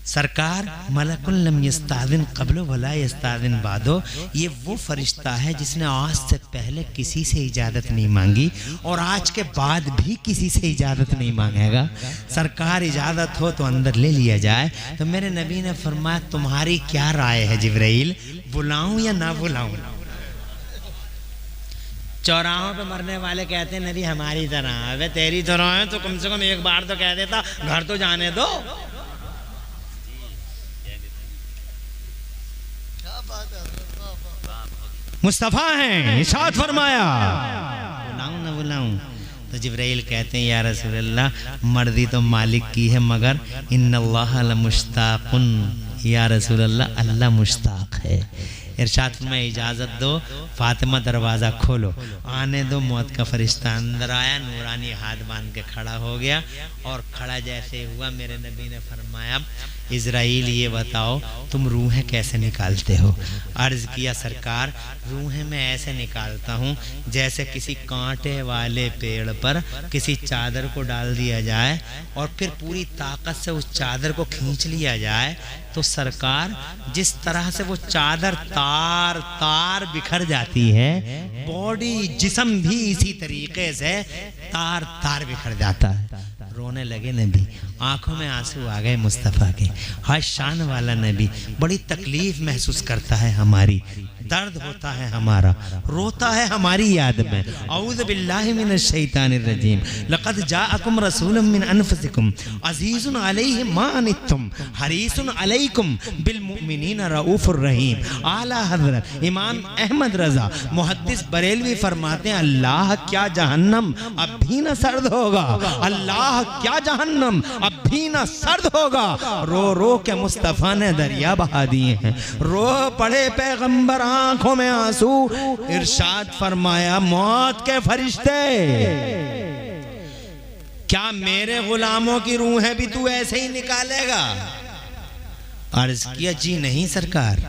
सरकार मलकुल लम यस्तादिन क़ब्लो वला यस्तादिन बादो, ये वो फरिश्ता है जिसने आज से पहले किसी से इजाज़त नहीं मांगी और आज के बाद भी किसी से इजाज़त नहीं मांगेगा। सरकार इजाज़त हो तो अंदर ले लिया जाए। तो मेरे नबी ने फरमाया तुम्हारी क्या राय है जिब्राइल, बुलाऊं या ना बुलाऊं? चौराहों पे मरने वाले कहते हैं नबी हमारी तरह, अबे तेरी तरह है तो कम से कम एक बार तो कह देता घर तो जाने दो। मुस्तफ़ा हैं, इरशाद फरमाया बुलाऊं ना बुलाऊं? तो जिब्राइल कहते हैं या रसूल अल्लाह मर्जी तो मालिक की है मगर इन्नल्लाह लमुश्ताकुन, या रसूल अल्लाह अल्लाह मुश्ताक है। इरशाद में इजाज़त दो, फातिमा दरवाज़ा खोलो, आने दो। मौत का फरिश्ता अंदर आया, नूरानी हाथ बांध के खड़ा हो गया और खड़ा जैसे हुआ मेरे नबी ने फरमाया इज़राइल ये बताओ तुम रूहें कैसे निकालते हो? अर्ज़ किया सरकार रूहें मैं ऐसे निकालता हूँ जैसे किसी कांटे वाले पेड़ पर किसी चादर को डाल दिया जाए और फिर पूरी ताकत से उस चादर को खींच लिया जाए तो सरकार जिस तरह से वो चादर तार तार बिखर जाती है, बॉडी जिस्म भी इसी तरीके से तार तार बिखर जाता है। रोने लगे नबी, आंखों में आंसू आ गए मुस्तफ़ा के। हर शान वाला नबी बड़ी तकलीफ महसूस करता है, हमारी दर्द होता है, हमारा रोता है हमारी याद में। औज़ु बिल्लाहि मिनश शैतानिर रजीम। लक़द जाअकुम रसूलुम मिन अनफुसिकुम अज़ीज़ुन अलैहि मा अनित्तुम हरीसुन अलैकुम बिल मुमिनीना रऊफ़ुर रहीम। आला हज़रत इमाम अहमद रज़ा मुहद्दिस बरेलवी फरमाते हैं अल्लाह क्या जहन्नम अब भी न सर्द होगा, अल्लाह क्या जहन्नम अब भी न सर्द होगा। रो रो के मुस्तफ़ा ने दरिया बहा दिए हैं, रो पड़े पैगंबर आंखों में आंसू। इरशाद फरमाया मौत के फरिश्ते क्या मेरे गुलामों की रूहें भी तू ऐसे ही निकालेगा? अर्ज किया जी नहीं सरकार।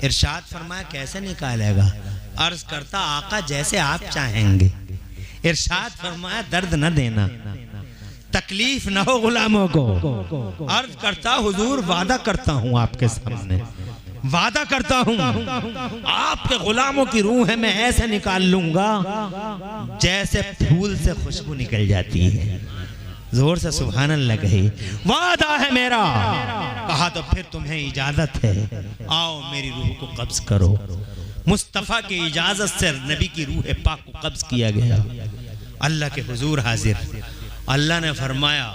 इरशाद फरमाया कैसे निकालेगा? अर्ज करता आका जैसे आप चाहेंगे। इरशाद फरमाया दर्द न देना, तकलीफ न हो गुलामों को। अर्ज करता हुजूर वादा करता हूं आपके सामने, वादा करता हूं आपके गुलामों की रूह है मैं ऐसे निकाल लूंगा जैसे फूल से खुशबू निकल जाती है। जोर से सुभान अल्लाह कही। वादा है मेरा। कहा तो फिर तुम्हें इजाजत है, आओ मेरी रूह को कब्ज करो। मुस्तफ़ा की इजाजत से नबी की रूह पाक को कब्ज किया गया, अल्लाह के हुजूर हाजिर। अल्लाह ने फरमाया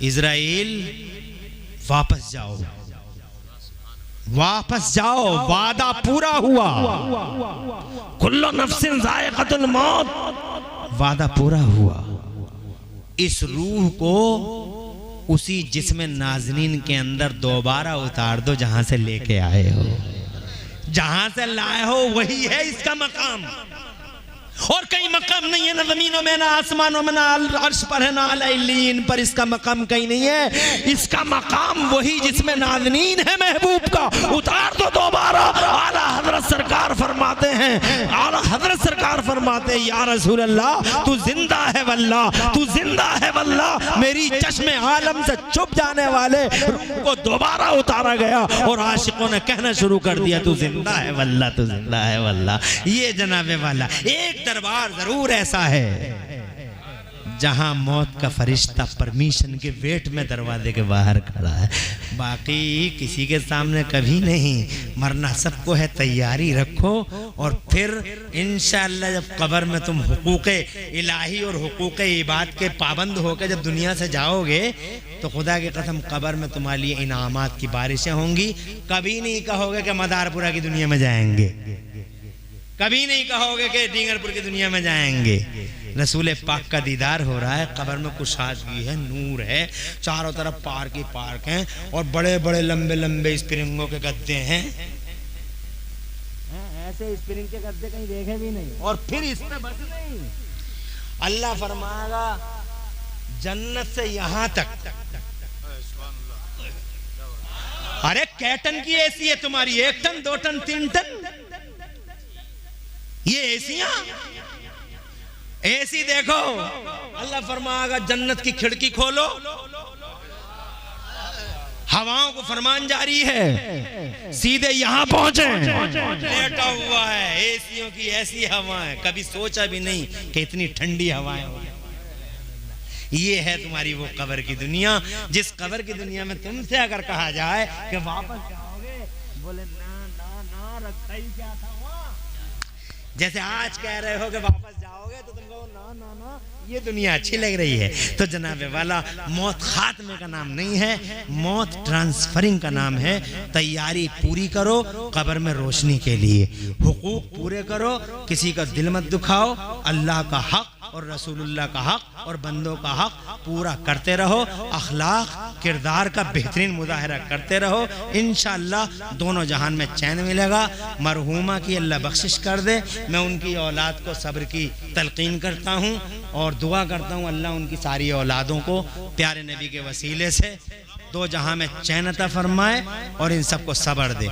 इज़राइल वापस जाओ, वापस जाओ, वादा पूरा हुआ। कुल्लु नफ्सिन ज़ाइक़तुल मौत, वादा पूरा हुआ। इस रूह को उसी जिस्म नाज़नीन के अंदर दोबारा उतार दो जहां से लेके आए हो। जहां से लाए हो वही है इसका मकाम, और कहीं मकाम नहीं है, ना जमीनों में, ना आसमानों में, ना अर्श पर है, ना अलैलीन पर इसका मकाम कहीं नहीं है। इसका मकाम वही जिसमें नाज़नीन है महबूब का। उतार दो दोबारा। आला हजरत सरकार फरमाते हैं, आला हजरत सरकार फरमाते हैं या रसूल अल्लाह तू जिंदा है वल्लाह, तू जिंदा है वल्लाह। मेरी चश्मे आलम से छुप जाने वाले रूह को दोबारा उतारा गया और आशिकों ने कहना शुरू कर दिया तू जिंदा है वल्लाह, तू जिंदा है वल्लाह। ये जनाबे वाला एक दरबार जरूर ऐसा है जहां मौत का फरिश्ता परमिशन के वेट में दरवाजे के बाहर खड़ा है, बाकी किसी के सामने कभी नहीं। मरना सबको है, तैयारी रखो और फिर इंशाअल्लाह जब कब्र में तुम हुकूक़े इलाही और हुकूक़े इबाद के पाबंद होकर जब दुनिया से जाओगे तो खुदा की कसम कब्र में तुम्हारे लिए इनामात की बारिशें होंगी। कभी नहीं कहोगे कि मदारपुरा की दुनिया में जाएंगे, कभी नहीं कहोगे कि डींगरपुर की दुनिया में जाएंगे। रसूल पाक का दीदार हो रहा है, कब्र में कुशादगी है, नूर है, चारों तरफ पार्क ही पार्क हैं और बड़े बड़े लंबे लंबे स्प्रिंगों के गद्दे हैं। ऐसे स्प्रिंग के गद्दे कहीं देखे भी नहीं। और फिर इसमें बस नहीं, अल्लाह फरमाएगा जन्नत से यहां तक। अरे कै टन की एसी है तुम्हारी? 1 टन, 2 टन, 3 टन ये एसियां? एसी देखो, अल्लाह फरमाएगा जन्नत की खिड़की खोलो, हवाओं को फरमान जारी है सीधे यहाँ पहुंचे, लेटा हुआ है, एसियों की ऐसी हवाएं, कभी सोचा भी नहीं कि इतनी ठंडी हवाएं हो। ये है तुम्हारी वो कब्र की दुनिया, जिस कब्र की दुनिया में तुमसे अगर कहा जाए कि वापस जाओगे, बोले ना ना ना, रखा ही क्या था वहाँ। जैसे आज कह रहे हो कि वापस जाओगे तो तुम कहो ना ना ना, ये दुनिया अच्छी लग रही है। तो जनाब वाला, मौत खात्मे का नाम नहीं है, मौत ट्रांसफरिंग का नाम है। तैयारी पूरी करो कब्र में रोशनी के लिए, हुकूक पूरे करो, किसी का दिल मत दुखाओ, अल्लाह का हक और रसूलुल्लाह का हक और बंदों का हक पूरा करते रहो, अखलाक किरदार का बेहतरीन मुजाहरा करते रहो। इंशाअल्लाह दोनों जहान में चैन मिलेगा। मरहूमा की अल्लाह बख्शिश कर दे। मैं उनकी औलाद को सब्र की तलकीन करता हूँ और दुआ करता हूँ अल्लाह उनकी सारी औलादों को प्यारे नबी के वसीले से दो जहां में चैन अता फरमाए और इन सबको सब्र दे।